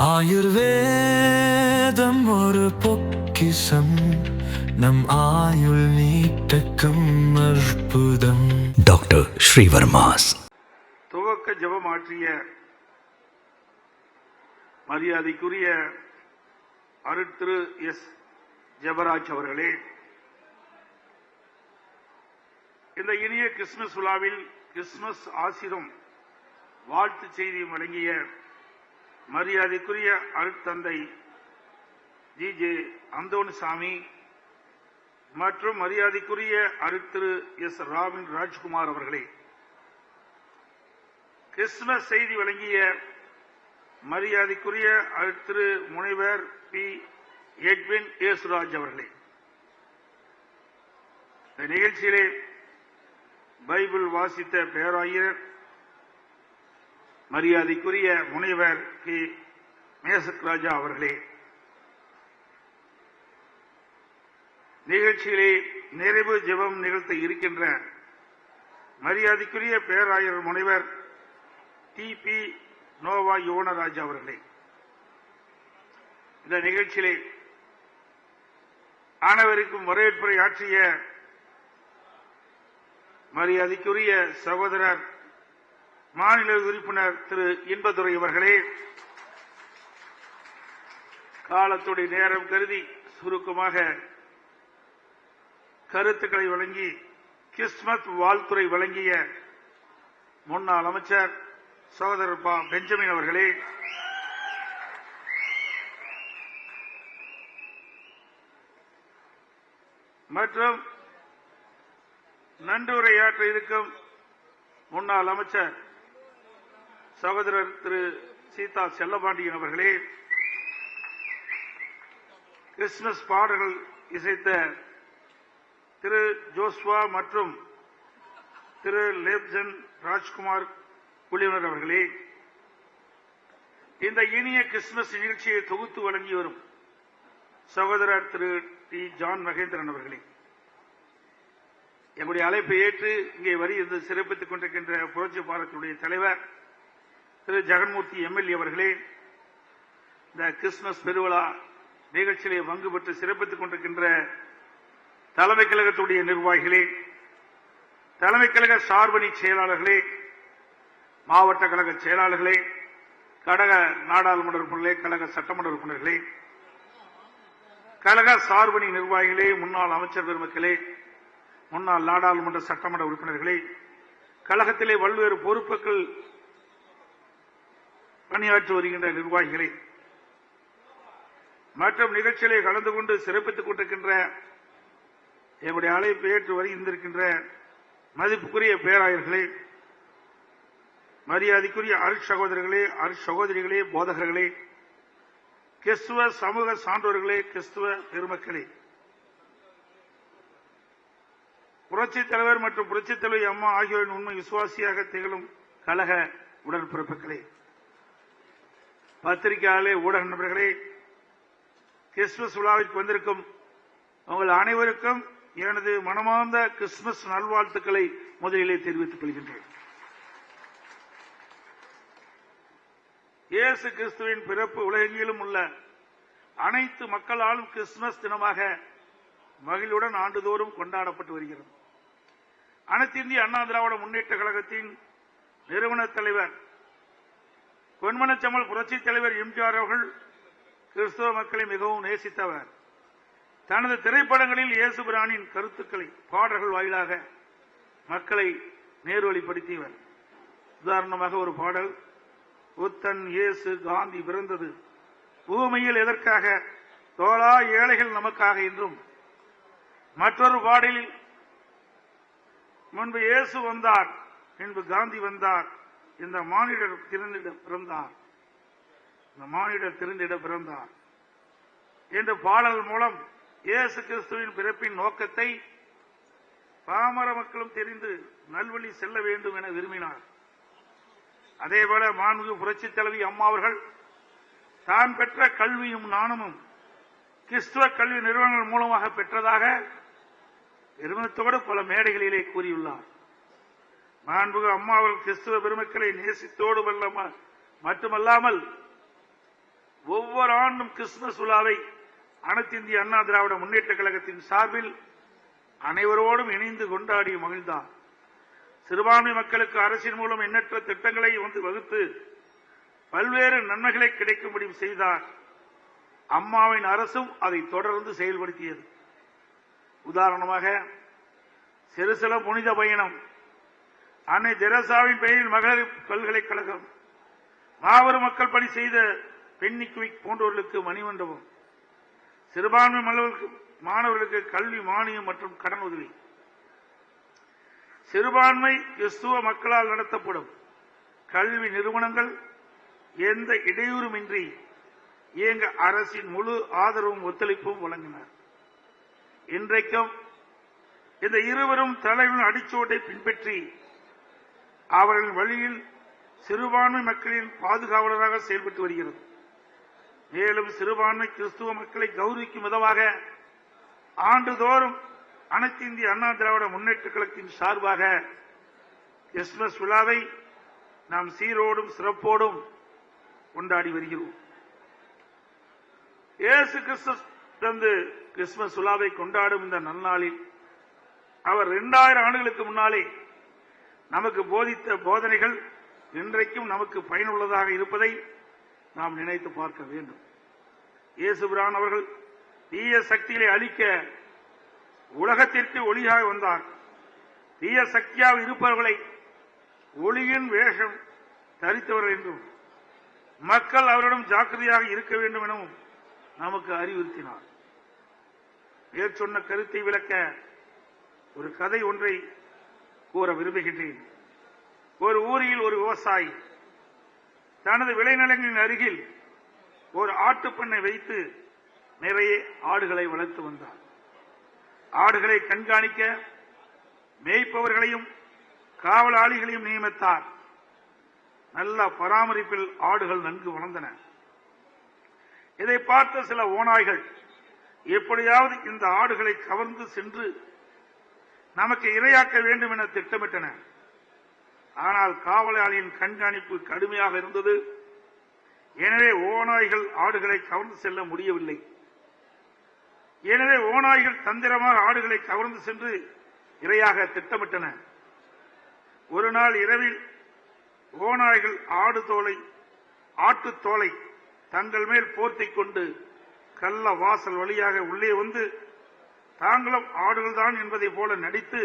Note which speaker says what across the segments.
Speaker 1: ஆயுர்வேதம் ஒரு பொக்கிஷம், நம் ஆயுள் நீட்டக்கும் அற்புதம். டாக்டர் ஸ்ரீவர்மாஸ்
Speaker 2: துவக்க ஜெபம் ஆற்றிய மரியாதைக்குரிய அருட்திரு எஸ் ஜெபராஜ் அவர்களே, இந்த இனிய கிறிஸ்துமஸ் விழாவில் கிறிஸ்துமஸ் ஆசிரும் வாழ்த்து செய்தி வழங்கிய மரியாதைக்குரிய அருட்தந்தை ஜி.ஜே. அந்தோணிசாமி மற்றும் மரியாதைக்குரிய அருட்திரு எஸ். ராபின் ராஜ்குமார் அவர்களே, கிறிஸ்துமஸ் செய்தி வழங்கிய மரியாதைக்குரிய அருட்திரு முனைவர் பி. எட்வின் ஏசுராஜ் அவர்களே, இந்த நிகழ்ச்சியிலே பைபிள் வாசித்த பேராயர் மரியாதைக்குரிய முனைவர் கே. மேசக் ராஜா அவர்களே, நிகழ்ச்சியிலே நிறைவு ஜெபம் நிகழ்த்த இருக்கின்ற மரியாதைக்குரிய பேராயர் முனைவர் டி.பி. நோவா யுவனராஜ் அவர்களே, இந்த நிகழ்ச்சியிலே அனைவருக்கும் வரவேற்புரை ஆற்றிய மரியாதைக்குரிய சகோதரர் மாநில உறுப்பினர் திரு இன்பதுரை அவர்களே, காலத்துடைய நேரம் கருதி சுருக்கமாக கருத்துக்களை வழங்கி கிறிஸ்துமஸ் வாழ்த்துரை வழங்கிய முன்னாள் அமைச்சர் சகோதரர் பா. பெஞ்சமின் அவர்களே, மற்றும் நன்றியுரையாற்ற இருக்கும் முன்னாள் அமைச்சர் சகோதரர் திரு சீதா செல்லபாண்டியன் அவர்களே, கிறிஸ்துமஸ் பாடல்கள் இசைத்த திரு ஜோஸ்வா மற்றும் திரு லேப்ஜன் ராஜ்குமார் குழுவினர் அவர்களே, இந்த இனிய கிறிஸ்துமஸ் நிகழ்ச்சியை தொகுத்து வழங்கி வரும் சகோதரர் திரு டி. ஜான் மகேந்திரன் அவர்களே, எங்களுடைய அழைப்பை ஏற்று இங்கே இருந்து சிறப்பித்துக் கொண்டிருக்கின்ற புரட்சி பாரதியுடைய தலைவர் திரு ஜெகன்மூர்த்தி எம்எல்ஏ அவர்களே, இந்த கிறிஸ்துமஸ் பெருவிழா நிகழ்ச்சியிலே பங்கு பெற்று சிறப்பித்துக் கொண்டிருக்கின்ற தலைமை கழகத்துடைய நிர்வாகிகளே, தலைமை கழக சார்பணி செயலாளர்களே, மாவட்ட கழக செயலாளர்களே, கழக நாடாளுமன்ற உறுப்பினர்களே, கழக சட்டமன்ற உறுப்பினர்களே, கழக சார்பணி நிர்வாகிகளே, முன்னாள் அமைச்சர் பெருமக்களே, முன்னாள் நாடாளுமன்ற சட்டமன்ற உறுப்பினர்களே, கழகத்திலே பல்வேறு பொறுப்புகள் பணியாற்றி வருகின்ற நிர்வாகிகளே, மற்றும் நிகழ்ச்சிகளை கலந்து கொண்டு சிறப்பித்துக் கொண்டிருக்கின்ற எங்களுடைய அழைப்பு ஏற்று வருகின்றிருக்கின்ற மதிப்புக்குரிய பேராயர்களே, மரியாதைக்குரிய அருட்சகோதரர்களே, அருட்சகோதரிகளே, போதகர்களே, கிறிஸ்துவ சமூக சான்றோர்களே, கிறிஸ்துவ பெருமக்களே, புரட்சித் தலைவர் மற்றும் புரட்சித் தலைவி அம்மா ஆகியோரின் உண்மை விசுவாசியாக திகழும் கழக உடன்பிறப்புகளே, பத்திரிகையாளர்களே, ஊடக நண்பர்களே, கிறிஸ்துமஸ் விழாவிற்கு வந்திருக்கும் உங்கள் அனைவருக்கும் எனது மனமார்ந்த கிறிஸ்துமஸ் நல்வாழ்த்துக்களை முதலிலே தெரிவித்துக் கொள்கின்றேன். இயேசு கிறிஸ்துவின் பிறப்பு உலகெங்கிலும் உள்ள அனைத்து மக்களாலும் கிறிஸ்துமஸ் தினமாக மகிழ்வுடன் ஆண்டுதோறும் கொண்டாடப்பட்டு வருகிறது. அனைத்து இந்திய அண்ணா திராவிட முன்னேற்ற கழகத்தின் நிறுவன தலைவர் பொன்மனச்செம்மல் புரட்சித் தலைவர் எம்ஜிஆர் அவர்கள் கிறிஸ்தவ மக்களை மிகவும் நேசித்தவர். தனது திரைப்படங்களில் இயேசு பிரானின் கருத்துக்களை பாடல்கள் வாயிலாக மக்களை நேர்வழிப்படுத்தியவர். உதாரணமாக ஒரு பாடல், புத்தன் இயேசு காந்தி பிறந்தது பூமியில் எதற்காக, தோளா ஏழைகள் நமக்காக என்றும், மற்றொரு பாடலில் முன்பு இயேசு வந்தார், பின்பு காந்தி வந்தார், இந்த மானிடர் திருந்திட பிறந்தார், இந்த மானிடர் திருந்திட பிறந்தார் என்ற பாடல் மூலம் இயேசு கிறிஸ்துவின் பிறப்பின் நோக்கத்தை பாமர மக்களும் தெரிந்து நல்வழி செல்ல வேண்டும் என விரும்பினார். அதேபோல மாண்புமிகு புரட்சித் தலைவி அம்மா அவர்கள் தான் பெற்ற கல்வியும் நாணமும் கிறிஸ்துவ கல்வி நிறுவனங்கள் மூலமாக பெற்றதாக பெருமிதத்தோடு பல மேடைகளிலே கூறியுள்ளார். மாண்புமிகு அம்மா அவர்கள் கிறிஸ்துவ பெருமக்களை நேசித்தோடு மட்டுமல்லாமல் ஒவ்வொரு ஆண்டும் கிறிஸ்துமஸ் விழாவை அனைத்து இந்திய அண்ணா திராவிட முன்னேற்ற கழகத்தின் சார்பில் அனைவரோடும் இணைந்து கொண்டாடி மகிழ்ந்தார். சிறுபான்மை மக்களுக்கு அரசின் மூலம் எண்ணற்ற திட்டங்களை வகுத்து பல்வேறு நன்மைகளை கிடைக்கும்படி செய்தார். அம்மாவின் அரசும் அதை தொடர்ந்து செயல்படுத்தியது. உதாரணமாக செருசலம் புனித பயணம், அன்னை தெரசாவின் பெயரில் மகளிர் பல்கலைக்கழகம், மாபெரும் மக்கள் பணி செய்த பெண்ணிக்குவிக் போன்றவர்களுக்கு மணிமண்டபம், சிறுபான்மை மாணவர்களுக்கு கல்வி மானியம் மற்றும் கடன் உதவி, சிறுபான்மை கிறிஸ்துவ மக்களால் நடத்தப்படும் கல்வி நிறுவனங்கள் எந்த இடையூறுமின்றி இயங்க அரசின் முழு ஆதரவும் ஒத்துழைப்பும் வழங்கினார். இன்றைக்கும் இந்த இருவரும் தலைவரின் அடிச்சோட்டை பின்பற்றி அவர்களின் வழியில் சிறுபான்மை மக்களின் பாதுகாவலராக செயல்பட்டு வருகிறது. மேலும் சிறுபான்மை கிறிஸ்துவ மக்களை கௌரவிக்கும் விதமாக ஆண்டுதோறும் அனைத்து இந்திய அண்ணா திராவிட முன்னேற்ற கழகத்தின் சார்பாக கிறிஸ்துமஸ் விழாவை நாம் சீரோடும் சிறப்போடும் கொண்டாடி வருகிறோம். இயேசு கிறிஸ்து கிறிஸ்துமஸ் விழாவை கொண்டாடும் இந்த நன்னாளில் அவர் 2000 ஆண்டுகளுக்கு முன்னாலே நமக்கு போதித்த போதனைகள் இன்றைக்கும் நமக்கு பயனுள்ளதாக இருப்பதை நாம் நினைத்து பார்க்க வேண்டும். இயேசுபிரான் அவர்கள் தீய சக்திகளை அழிக்க உலகத்திற்கு ஒளியாக வந்தார். தீய சக்தியாக இருப்பவர்களை ஒளியின் வேஷம் தரித்தவர்கள் என்றும் மக்கள் அவரிடம் ஜாக்கிரதையாக இருக்க வேண்டும் எனவும் நமக்கு அறிவுறுத்தினார். மேற்சொன்ன கருத்தை விளக்க ஒரு கதை ஒன்றை கூற விரும்புகின்றேன். ஒரு ஊரில் ஒரு விவசாயி தனது விளைநிலங்களின் அருகில் ஒரு ஆட்டுப்பண்ணை வைத்து நிறைய ஆடுகளை வளர்த்து வந்தார். ஆடுகளை கண்காணிக்க மேய்ப்பவர்களையும் காவலாளிகளையும் நியமித்தார். நல்ல பராமரிப்பில் ஆடுகள் நன்கு வளர்ந்தன. இதை பார்த்த சில ஓநாய்கள் எப்படியாவது இந்த ஆடுகளை கவர்ந்து சென்று நமக்கு இரையாக்க வேண்டும் என திட்டமிட்டன. ஆனால் காவலாளியின் கண்காணிப்பு கடுமையாக இருந்தது. எனவே ஓநாய்கள் ஆடுகளை கவர்ந்து செல்ல முடியவில்லை. எனவே ஓநாய்கள் தந்திரமாக ஆடுகளை கவர்ந்து சென்று இரையாக திட்டமிட்டன. ஒரு நாள் இரவில் ஓநாய்கள் ஆட்டுத்தோலை தங்கள் மேல் போர்த்திக் கொண்டு கள்ள வாசல் வழியாக உள்ளே வந்து தாங்களும் ஆடுகள்தான் என்பதை போல நடித்து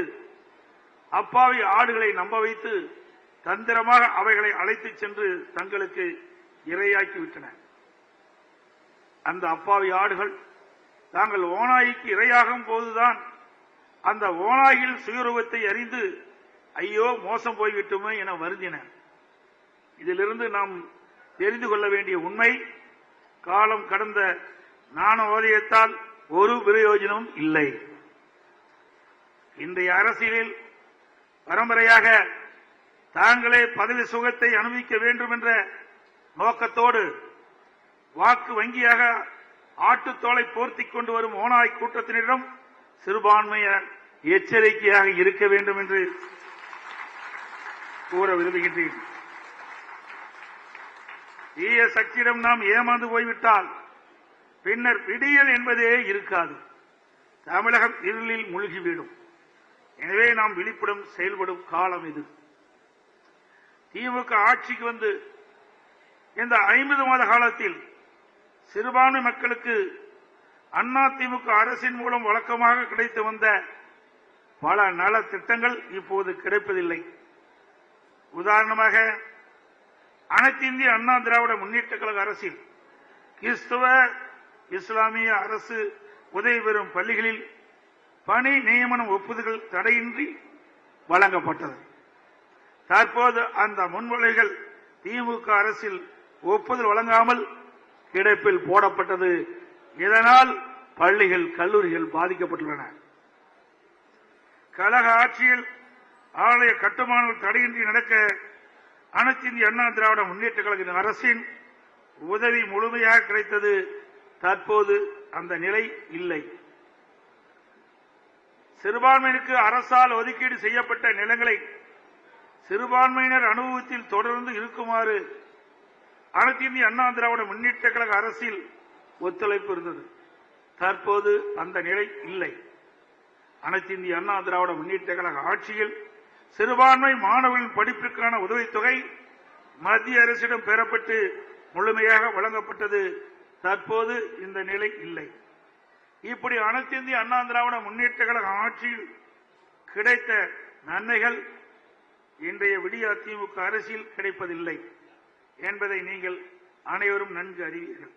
Speaker 2: அப்பாவி ஆடுகளை நம்ப வைத்து தந்திரமாக அவைகளை அழைத்துச் சென்று தங்களுக்கு இரையாக்கிவிட்டன. அந்த அப்பாவி ஆடுகள் தாங்கள் ஓநாய்க்கு இரையாகும் போதுதான் அந்த ஓநாய்கள் சுயரூபத்தை அறிந்து ஐயோ மோசம் போய்விட்டுமே என வருந்தின. இதிலிருந்து நாம் தெரிந்து கொள்ள வேண்டிய உண்மை, காலம் கடந்த ஞானோதயத்தால் ஒரு பிரயோஜனம் இல்லை. இன்றைய அரசியலில் பரம்பரையாக தாங்களே பதவி சுகத்தை அனுபவிக்க வேண்டும் என்ற நோக்கத்தோடு வாக்கு வங்கியாக ஆட்டுத்தோலை போர்த்திக் கொண்டு வரும் ஓநாய் கூட்டத்தினரிடம் சிறுபான்மையர் எச்சரிக்கையாக இருக்க வேண்டும் என்று கூற விரும்புகின்றேன். தீய சக்தியிடம் நாம் ஏமாந்து போய்விட்டால் பின்னர் விடியல் என்பதே இருக்காது. தமிழகம் இருளில் மூழ்கிவிடும். எனவே நாம் விழிப்புடன் செயல்படும் காலம் இது. திமுக ஆட்சிக்கு வந்து இந்த 50 மாத காலத்தில் சிறுபான்மை மக்களுக்கு அண்ணா திமுக அரசின் மூலம் வழக்கமாக கிடைத்து வந்த பல நல திட்டங்கள் இப்போது கிடைப்பதில்லை. உதாரணமாக அனைத்து இந்திய அண்ணா திராவிட முன்னேற்ற கழக அரசில் கிறிஸ்துவ இஸ்லாமிய அரசு உதவி பெறும் பள்ளிகளில் பணி நியமனம் ஒப்புதல்கள் தடையின்றி வழங்கப்பட்டது. தற்போது அந்த முன்மொழிகள் திமுக அரசில் ஒப்புதல் வழங்காமல் கிடப்பில் போடப்பட்டது. இதனால் பள்ளிகள் கல்லூரிகள் பாதிக்கப்பட்டுள்ளன. கழக ஆட்சியில் ஆலய கட்டுமானங்கள் தடையின்றி நடக்க அனைத்து இந்திய அண்ணா திராவிட முன்னேற்ற கழக அரசின் உதவி முழுமையாக கிடைத்தது. தற்போது அந்த நிலை இல்லை. சிறுபான்மையினருக்கு அரசால் ஒதுக்கீடு செய்யப்பட்ட நிலங்களை சிறுபான்மையினர் அனுபவத்தில் தொடர்ந்து இருக்குமாறு அனைத்து இந்திய அண்ணா திராவிட முன்னேற்ற கழக அரசில் ஒத்துழைப்பு இருந்தது. தற்போது அந்த நிலை இல்லை. அனைத்து இந்திய அண்ணா திராவிட முன்னேற்ற கழக ஆட்சியில் சிறுபான்மை மாணவர்களின் படிப்பிற்கான உதவித்தொகை மத்திய அரசிடம் பெறப்பட்டு முழுமையாக வழங்கப்பட்டது. தற்போது இந்த நிலை இல்லை. இப்படி அனைத்து இந்திய அண்ணா திராவிட முன்னேற்ற கழக ஆட்சியில் கிடைத்த நன்மைகள் இன்றைய விடிய அதிமுக அரசியல் கிடைப்பதில்லை என்பதை நீங்கள் அனைவரும் நன்கு அறிவீர்கள்.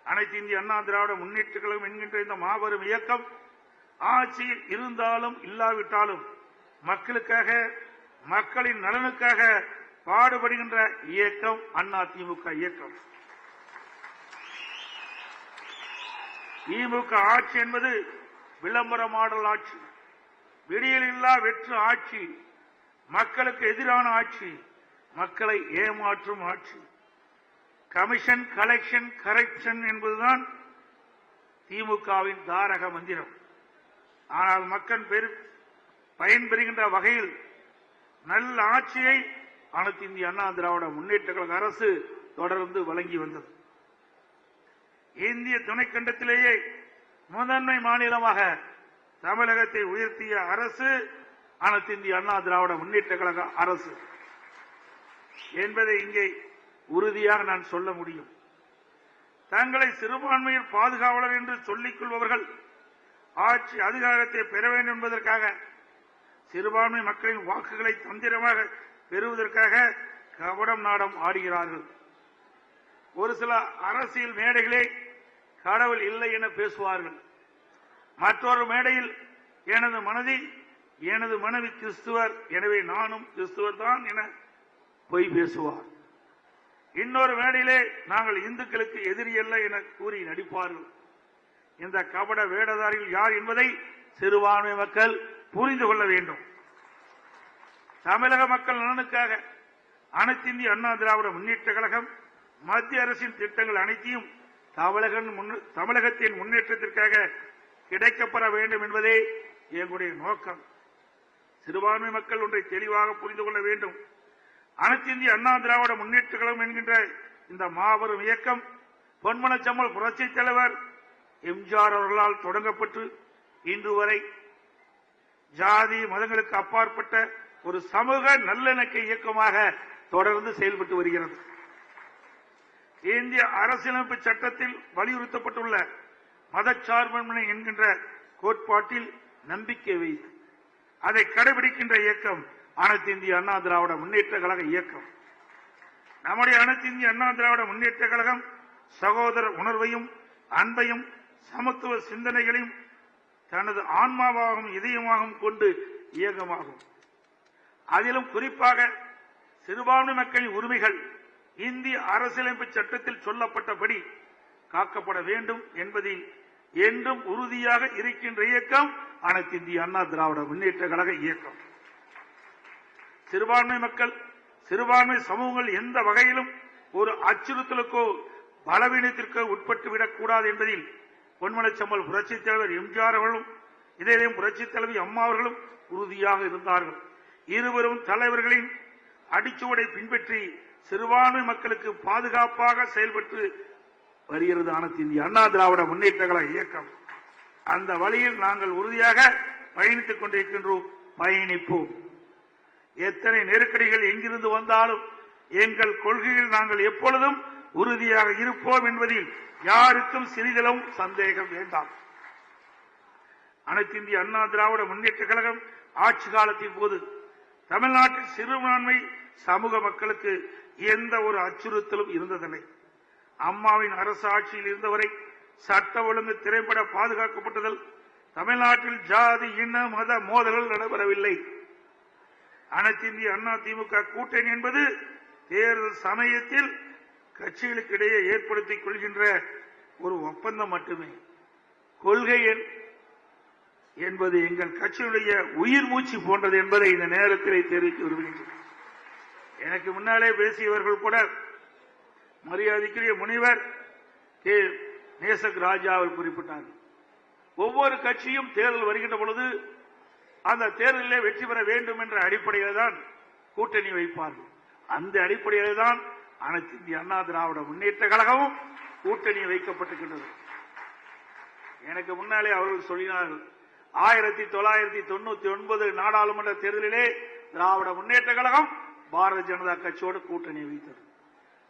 Speaker 2: அனைத்து இந்திய அண்ணா திராவிட முன்னேற்ற கழகம் என்கின்ற இந்த மாபெரும் இயக்கம் ஆட்சியில் இருந்தாலும் இல்லாவிட்டாலும் மக்களுக்காக, மக்களின் நலனுக்காக பாடுபடுகின்ற இயக்கம் அதிமுக இயக்கம். திமுக ஆட்சி என்பது விளம்பர மாடல் ஆட்சி, விடியலில்லா வெற்று ஆட்சி, மக்களுக்கு எதிரான ஆட்சி, மக்களை ஏமாற்றும் ஆட்சி. கமிஷன், கலெக்ஷன், கரப்ஷன் என்பதுதான் திமுகவின் தாரக மந்திரம். ஆனால் மக்கள் பயன்பெறுகின்ற வகையில் நல்ல ஆட்சியை அனைத்து இந்திய அண்ணா திராவிட முன்னேற்ற கழக அரசு தொடர்ந்து வழங்கி வந்தது. இந்திய துணைக்கண்டத்திலேயே முதன்மை மாநிலமாக தமிழகத்தை உயர்த்திய அரசு அனைத்து இந்திய அண்ணா திராவிட முன்னேற்ற கழக அரசு என்பதை இங்கே உறுதியாக நான் சொல்ல முடியும். தங்களை சிறுபான்மையின் பாதுகாவலர் என்று சொல்லிக் கொள்பவர்கள் ஆட்சி அதிகாரத்தை பெற வேண்டும் என்பதற்காக, சிறுபான்மை மக்களின் வாக்குகளை தந்திரமாக பெறுவதற்காக கபடம் நாடம் ஆடுகிறார்கள். ஒரு சில அரசியல் மேடைகளே கடவுள் இல்லை என பேசுவார்கள். மற்றொரு மேடையில் எனது மனைவி கிறிஸ்துவர், எனவே நானும் கிறிஸ்துவர் தான் என பொய் பேசுவார். இன்னொரு மேடையிலே நாங்கள் இந்துக்களுக்கு எதிரி அல்ல என கூறி நடிப்பார்கள். இந்த கபட வேடதாரிகள் யார் என்பதை சிறுபான்மை மக்கள் புரிந்து கொள்ள வேண்டும். தமிழக மக்கள் நலனுக்காக அனைத்து இந்திய அண்ணா திராவிட முன்னேற்ற கழகம் மத்திய அரசின் திட்டங்கள் அனைத்தையும் தமிழகத்தின் முன்னேற்றத்திற்காக கிடைக்கப்பெற வேண்டும் என்பதே எங்களுடைய நோக்கம். சிறுபான்மை மக்கள் ஒன்றை தெளிவாக புரிந்து கொள்ள வேண்டும். அனைத்து இந்திய அண்ணா திராவிட முன்னேற்ற கழகம் என்கின்ற இந்த மாபெரும் இயக்கம் பொன்மனச்செம்மல் புரட்சித் தலைவர் எம்ஜிஆர் அவர்களால் தொடங்கப்பட்டு இன்று வரை ஜாதி மதங்களுக்கு அப்பாற்பட்ட ஒரு சமூக நல்லிணக்க இயக்கமாக தொடர்ந்து செயல்பட்டு வருகிறது. இந்திய அரசியலமைப்பு சட்டத்தில் வலியுறுத்தப்பட்டுள்ள மதச்சார்பின்மை என்கின்ற கோட்பாட்டில் நம்பிக்கை வைத்து அதை கடைபிடிக்கின்ற இயக்கம் அனைத்து இந்திய அண்ணா திராவிட முன்னேற்ற கழக இயக்கம். நம்முடைய அனைத்து இந்திய அண்ணா திராவிட முன்னேற்ற கழகம் சகோதர உணர்வையும் அன்பையும் சமத்துவ சிந்தனைகளையும் தனது ஆன்மாவாகவும் இதயமாகவும் கொண்டு இயக்கமாகும். அதிலும் குறிப்பாக சிறுபான்மை மக்களின் உரிமைகள் இந்திய அரசியலமைப்பு சட்டத்தில் சொல்லப்பட்டபடி காக்கப்பட வேண்டும் என்பதில் என்றும் உறுதியாக இருக்கின்ற இயக்கம் அனைத்து இந்திய அண்ணா திராவிட முன்னேற்ற கழக இயக்கம். சிறுபான்மை மக்கள், சிறுபான்மை சமூகங்கள் எந்த வகையிலும் ஒரு அச்சுறுத்தலுக்கோ பலவீனத்திற்கோ உட்பட்டு விடக்கூடாது என்பதில் பொன்மனச்செம்மல் புரட்சித் தலைவர் எம்ஜிஆர் அவர்களும் இதே புரட்சித் தலைவி அம்மா அவர்களும் உறுதியாக இருந்தார்கள். இருவரும் தலைவர்களின் அடிச்சுவடை பின்பற்றி சிறுபான்மை மக்களுக்கு பாதுகாப்பாக செயல்பட்டு வருகிறது அனைத்து இந்திய அண்ணா திராவிட முன்னேற்ற கழக இயக்கம். அந்த வழியில் நாங்கள் உறுதியாக பயணித்துக் கொண்டிருக்கின்றோம், பயணிப்போம். எத்தனை நெருக்கடிகள் எங்கிருந்து வந்தாலும் எங்கள் கொள்கையில் நாங்கள் எப்பொழுதும் உறுதியாக இருப்போம் என்பதில் யாருக்கும் சிறிதளவும் சந்தேகம் வேண்டாம். அனைத்து இந்திய அண்ணா திராவிட முன்னேற்ற கழகம் ஆட்சி காலத்தின் போது தமிழ்நாட்டில் சிறுபான்மை சமூக மக்களுக்கு எந்த ஒரு அச்சுறுத்தலும் இருந்ததில்லை. அம்மாவின் அரசு ஆட்சியில் இருந்தவரை சட்ட ஒழுங்கு திரைப்பட பாதுகாக்கப்பட்டதில் தமிழ்நாட்டில் ஜாதி இன மத மோதல்கள் நடைபெறவில்லை. அனைத்து இந்திய அண்ணா திமுக கூட்டணி என்பது தேர்தல் சமயத்தில் கட்சிகளுக்கு இடையே ஏற்படுத்திக் கொள்கின்ற ஒரு ஒப்பந்தம் மட்டுமே. கொள்கை என்பது எங்கள் கட்சியுடைய உயிர் மூச்சு போன்றது என்பதை இந்த நேரத்தில் தெரிவித்து வருகின்றனர். எனக்கு முன்னாலே பேசியவர்கள் கூட மரியாதைக்குரிய முனிவர் கே நேசக் ராஜா அவர் குறிப்பிட்டார். ஒவ்வொரு கட்சியும் தேர்தல் வருகின்ற பொழுது அந்த தேர்தலில் வெற்றி பெற வேண்டும் என்ற அடிப்படையில் தான் கூட்டணி வைப்பார்கள். அந்த அடிப்படையில் தான் அனைத்து இந்திய அண்ணா திராவிட முன்னேற்ற கழகமும் கூட்டணி வைக்கப்பட்டிருக்கின்றது. எனக்கு முன்னாலே அவர்கள் சொல்லினார்கள், 1999 நாடாளுமன்ற தேர்தலிலே திராவிட முன்னேற்ற கழகம் பாரதிய ஜனதா கட்சியோடு கூட்டணி வைத்தது.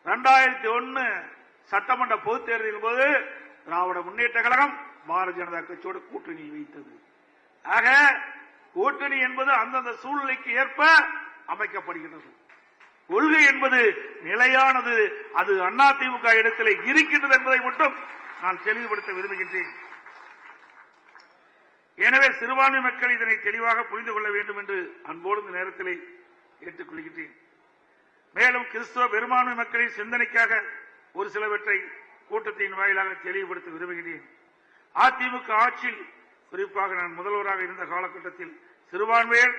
Speaker 2: 2001 சட்டமன்ற பொதுத் தேர்தலின் போது திராவிட முன்னேற்ற கழகம் பாரதிய ஜனதா கட்சியோடு கூட்டணி வைத்தது. ஆக கூட்டணி என்பது அந்தந்த சூழ்நிலைக்கு ஏற்ப அமைக்கப்படுகின்றது. கொள்கை என்பது நிலையானது, அது அதிமுக இடத்திலே இருக்கின்றது என்பதை மட்டும் நான் தெளிவுபடுத்த விரும்புகின்றேன். எனவே சிறுபான்மை மக்கள் இதனை தெளிவாக புரிந்து கொள்ள வேண்டும் என்று அன்போடு இந்த நேரத்திலே கேட்டுக்கொள்கின்றேன். மேலும் கிறிஸ்தவ பெரும்பான்மை மக்களின் சிந்தனைக்காக ஒரு சிலவற்றை கூட்டத்தின் வாயிலாக தெளிவுபடுத்த விரும்புகிறேன். அதிமுக ஆட்சியில் குறிப்பாக நான் முதல்வராக இருந்த காலகட்டத்தில் சிறுபான்மையர்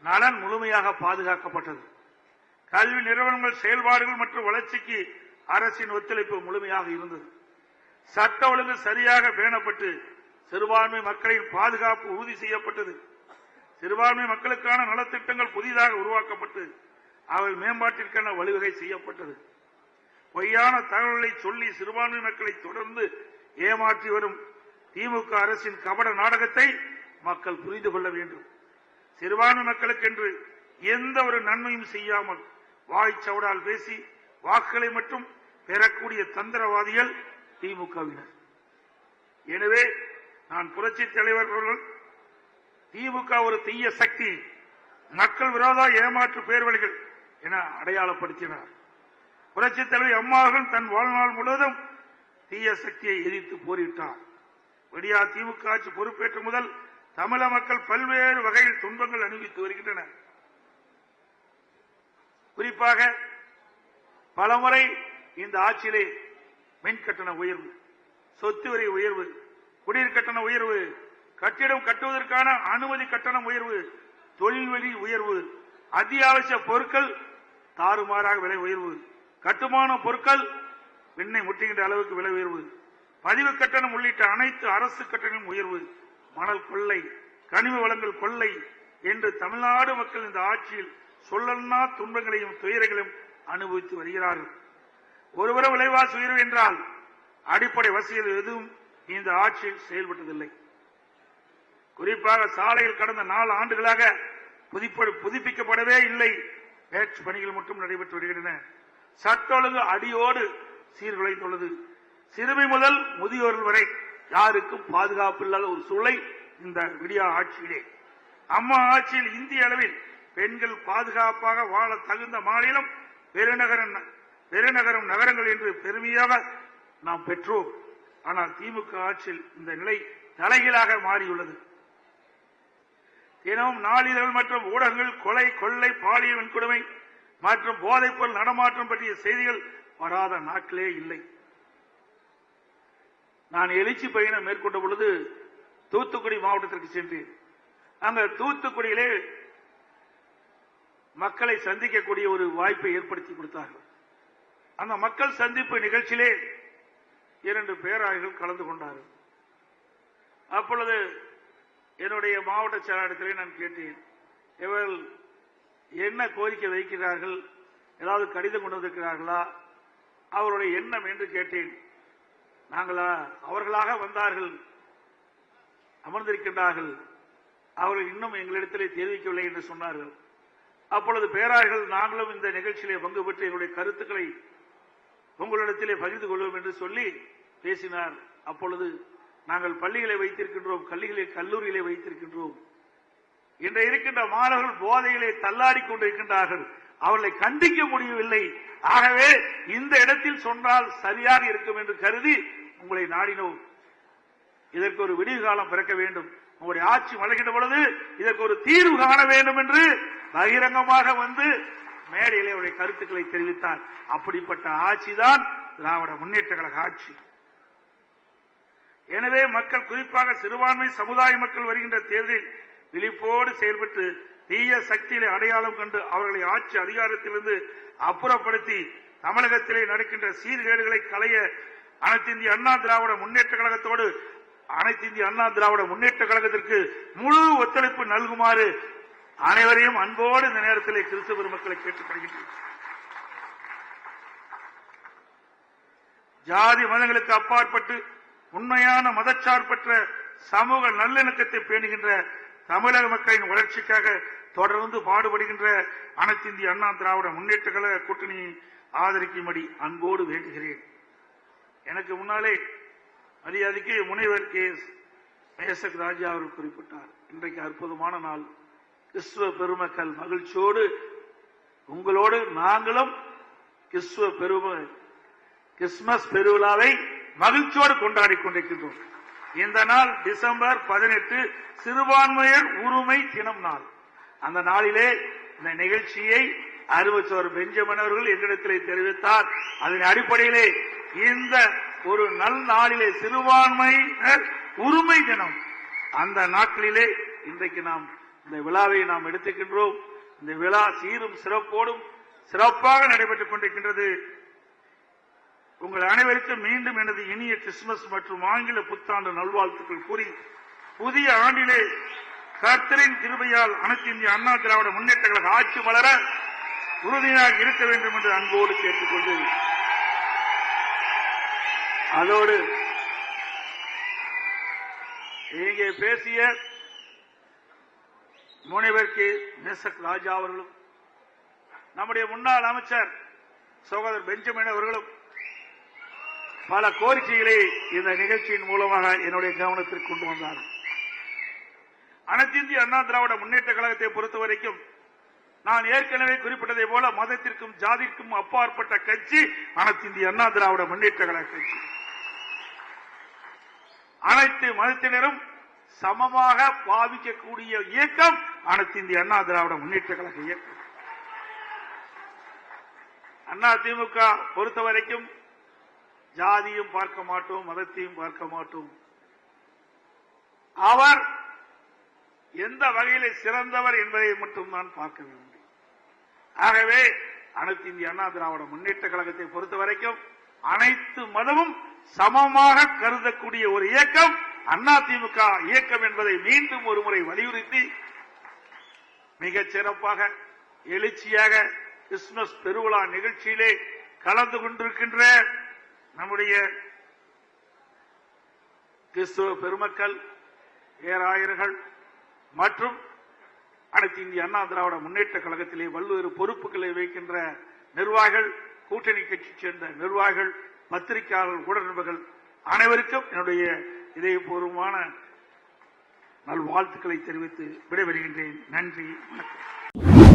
Speaker 2: நலன் முழுமையாக பாதுகாக்கப்பட்டது. கல்வி நிறுவனங்கள் செயல்பாடுகள் மற்றும் வளர்ச்சிக்கு அரசின் ஒத்துழைப்பு முழுமையாக இருந்தது. சட்ட ஒழுங்கு சரியாக பேணப்பட்டு சிறுபான்மை மக்களின் பாதுகாப்பு உறுதி செய்யப்பட்டது. சிறுபான்மை மக்களுக்கான நலத்திட்டங்கள் புதிதாக உருவாக்கப்பட்டு அவர்கள் மேம்பாட்டிற்கான வழிவகை செய்யப்பட்டது. பொய்யான தகவல்களை சொல்லி சிறுபான்மை மக்களை தொடர்ந்து ஏமாற்றி வரும் திமுக அரசின் கபட நாடகத்தை மக்கள் புரிந்து கொள்ள வேண்டும். சிறுபான்மை மக்களுக்கென்று எந்த ஒரு நன்மையும் செய்யாமல் வாய்ச்சவடால் பேசி வாக்குகளை மட்டும் பெறக்கூடிய தந்திரவாதிகள் திமுகவினர். எனவே நான் புரட்சி தலைவர் அவர்கள் திமுக ஒரு தீய சக்தி, மக்கள் விரோத ஏமாற்று பேர்வழிகள் என அடையாளப்படுத்தினார். புரட்சி தலைவர் அம்மா அவர்கள் தன் வாழ்நாள் முழுவதும் தீய சக்தியை எதிர்த்து போரிட்டார். விடியா திமுக ஆட்சி பொறுப்பேற்ற முதல் தமிழக மக்கள் பல்வேறு வகையில் துன்பங்கள் அனுபவித்து வருகின்றனர். குறிப்பாக பலமுறை இந்த ஆட்சியிலே மின் கட்டண உயர்வு, சொத்து வரி உயர்வு, குடிநீர் கட்டண உயர்வு, கட்டிடம் கட்டுவதற்கான அனுமதி கட்டணம் உயர்வு, தொழில் வரி உயர்வு, அத்தியாவசிய பொருட்கள் தாறுமாறாக விலை உயர்வு, கட்டுமான பொருட்கள் விண்ணை முட்டுகின்ற அளவுக்கு விலை உயர்வு, பதிவு கட்டணம் உள்ளிட்ட அனைத்து அரசு கட்டணம் உயர்வு, மணல் கொள்ளை, கனிம வளங்கள் கொள்ளை என்று தமிழ்நாடு மக்கள் இந்த ஆட்சியில் சொல்லன்னா துன்பங்களையும் துயரங்களையும் அனுபவித்து வருகிறார்கள். ஒருவர விலைவாசி உயர்வு என்றால் அடிப்படை வசதிகள் எதுவும் இந்த ஆட்சியில் செயல்பட்டதில்லை. குறிப்பாக சாலையில் கடந்த 4 ஆண்டுகளாக புதுப்பிக்கப்படவே இல்லை. பேட்ச் பணிகள் மட்டும் நடைபெற்று வருகின்றன. சட்ட ஒழுங்கு அடியோடு சீர்குலைந்துள்ளது. சிறுமி முதல் முதியோர்கள் வரை யாருக்கும் பாதுகாப்பு இல்லாத ஒரு சூழலை இந்த விடியா ஆட்சியிலே. அம்மா ஆட்சியில் இந்திய அளவில் பெண்கள் பாதுகாப்பாக வாழ தகுந்த மாநிலம் பெருநகரம் நகரங்கள் என்று பெருமையாக நாம் பெற்றோம். ஆனால் திமுக ஆட்சியில் இந்த நிலை தலைகீழாக மாறியுள்ளது. தினமும் நாளிதழ்கள் மற்றும் ஊடகங்கள் கொலை, கொள்ளை, பாலியல் வன்கொடுமை மற்றும் போதைப்பொருள் நடமாட்டம் பற்றிய செய்திகள் வராத நாட்களே இல்லை. நான் எழுச்சி பயணம் மேற்கொண்ட பொழுது தூத்துக்குடி மாவட்டத்திற்கு சென்றேன். அங்க தூத்துக்குடியிலே மக்களை சந்திக்கக்கூடிய ஒரு வாய்ப்பை ஏற்படுத்தி கொடுத்தார்கள். அந்த மக்கள் சந்திப்பு நிகழ்ச்சியிலே 2 பேராயர்கள் கலந்து கொண்டார்கள். அப்பொழுது என்னுடைய மாவட்ட செயலாளரிடத்திலே நான் கேட்டேன், இவர்கள் என்ன கோரிக்கை வைக்கிறார்கள், ஏதாவது கடிதம் கொண்டு வந்திருக்கிறார்களா, அவருடைய எண்ணம் என்று கேட்டேன். அவர்களாக வந்தார்கள், அமர்ந்திருக்கின்றார்கள், அவர்கள் இன்னும் எங்களிடத்திலே தெரிவிக்கவில்லை என்று சொன்னார்கள். அப்பொழுது பேராயர்கள் நாங்களும் இந்த நிகழ்ச்சியிலே பங்கு பெற்று எங்களுடைய கருத்துக்களை உங்களிடத்திலே பகிர்ந்து கொள்வோம் என்று சொல்லி பேசினார். அப்பொழுது நாங்கள் பள்ளிகளை வைத்திருக்கின்றோம், கல்லூரிகளை வைத்திருக்கின்றோம். இன்று இருக்கின்ற மாணவர்கள் போதையிலே தள்ளாடி கொண்டிருக்கின்றார்கள், அவர்களை கண்டிக்க முடியவில்லை. ஆகவே இந்த இடத்தில் சொன்னால் சரியாக இருக்கும் என்று கருதி உங்களை நாடினோம். இதற்கு ஒரு விடிவு காலம் பிறக்க வேண்டும். உங்களுடைய ஆட்சி மலர்கின்ற பொழுது இதற்கு ஒரு தீர்வு காண வேண்டும் என்று பகிரங்கமாக வந்து மேடையிலே அவருடைய கருத்துக்களை தெரிவித்தார். அப்படிப்பட்ட ஆட்சிதான் திராவிட முன்னேற்ற கழக ஆட்சி. எனவே மக்கள், குறிப்பாக சிறுபான்மை சமுதாய மக்கள் வருகின்ற தேர்தலில் விழிப்போடு செயல்பட்டு தீய சக்திகளை அடையாளம் கண்டு அவர்களை ஆட்சி அதிகாரத்திலிருந்து அப்புறப்படுத்தி தமிழகத்திலே நடக்கின்ற சீர்கேடுகளை களைய அனைத்து இந்திய அண்ணா திராவிட முன்னேற்ற கழகத்தோடு அனைத்து இந்திய அண்ணா திராவிட முன்னேற்ற கழகத்திற்கு முழு ஒத்துழைப்பு நல்குமாறு அனைவரையும் அன்போடு இந்த நேரத்தில் கிறிஸ்தவ பெருமக்களை கேட்டுக்கொள்கின்றேன். ஜாதி மதங்களுக்கு அப்பாற்பட்டு உண்மையான மதச்சார்பற்ற சமூக நல்லிணக்கத்தை பேணுகின்ற தமிழக மக்களின் வளர்ச்சிக்காக தொடர்ந்து பாடுபடுகின்ற அனைத்து இந்திய அண்ணா திராவிட முன்னேற்ற கழக கூட்டணியை ஆதரிக்கும்படி அன்போடு வேண்டுகிறேன். எனக்கு முன்னாலே மரியாதைக்கு முனைவர் மேசக் ராஜா அவர்கள் குறிப்பிட்டார். இன்றைக்கு அற்புதமான நாள். கிறிஸ்துவ பெருமக்கள் மகிழ்ச்சியோடு உங்களோடு நாங்களும் கிறிஸ்துமஸ் பெருவிழாவை மகிழ்ச்சியோடு கொண்டாடி கொண்டிருக்கின்றோம். இந்த நாள் டிசம்பர் 18 சிறுபான்மையர் உரிமை தினம் நாள். அந்த நாளிலே இந்த நிகழ்ச்சியை அறிவிச்சவர் பெஞ்சமின் அவர்கள் எங்களிடத்தில் தெரிவித்தார். அதன் அடிப்படையிலே இந்த ஒரு நல் நாளிலே சிறுபான்மையினர் உரிமை தினம், அந்த நாட்களிலே இன்றைக்கு நாம் இந்த விழாவை நாம் எடுத்துக்கின்றோம். இந்த விழா சீரும் சிறப்போடும் சிறப்பாக நடைபெற்றுக் கொண்டிருக்கின்றது. உங்கள் அனைவருக்கும் மீண்டும் எனது இனிய கிறிஸ்துமஸ் மற்றும் ஆங்கில புத்தாண்டு நல்வாழ்த்துக்கள் கூறி, புதிய ஆண்டிலே கர்த்தரின் கிருபையால் அனைத்து இந்திய அண்ணா திராவிட முன்னேற்ற கழக ஆட்சி வளர உறுதியாக இருக்க வேண்டும் என்று அன்போடு கேட்டுக்கொண்டு, அதோடு இங்கே பேசிய முனைவர் மேசக் ராஜா அவர்களும் நம்முடைய முன்னாள் அமைச்சர் சகோதரர் பெஞ்சமின் அவர்களும் பல கோரிக்கைகளை இந்த நிகழ்ச்சியின் மூலமாக என்னுடைய கவனத்திற்கு கொண்டு வந்தார்கள். அனைத்து இந்திய அண்ணா திராவிட முன்னேற்ற கழகத்தை பொறுத்தவரைக்கும் நான் ஏற்கனவே குறிப்பிட்டதை போல மதத்திற்கும் ஜாதிக்கும் அப்பாற்பட்ட கட்சி அனைத்து இந்திய அண்ணா திராவிட முன்னேற்ற கழக கட்சி. அனைத்து மதத்தினரும் சமமாக பாவிக்கக்கூடிய இயக்கம் அனைத்து இந்திய அண்ணா திராவிட முன்னேற்ற கழக இயக்கம். அண்ணா திமுக பொறுத்தவரைக்கும் ஜாதியும் பார்க்க மாட்டோம், மதத்தையும் பார்க்க மாட்டோம். அவர் எந்த வகையிலே சிறந்தவர் என்பதை மட்டும் தான் பார்க்க வேண்டும். ஆகவே அனைத்து இந்திய அண்ணா திராவிட முன்னேற்ற கழகத்தை பொறுத்தவரைக்கும் அனைத்து மதமும் சமமாக கருதக்கூடிய ஒரு இயக்கம் அண்ணா திமுக இயக்கம் என்பதை மீண்டும் ஒருமுறை வலியுறுத்தி மிகச் சிறப்பாக எழுச்சியாக கிறிஸ்துமஸ் பெருவிழா நிகழ்ச்சியிலே கலந்து கொண்டிருக்கின்ற நம்முடைய கிறிஸ்துவ பெருமக்கள், பேராயர்கள் மற்றும் அனைத்து இந்திய அண்ணா திராவிட முன்னேற்ற கழகத்திலே பல்வேறு பொறுப்புகளை வைக்கின்ற நிர்வாகிகள், கூட்டணி கட்சி சேர்ந்த நிர்வாகிகள், பத்திரிகையாளர்கள், ஊடகங்கள் அனைவருக்கும் என்னுடைய இதயபூர்வமான நல்வாழ்த்துக்களை தெரிவித்து விடைபெறுகின்றேன். நன்றி, வணக்கம்.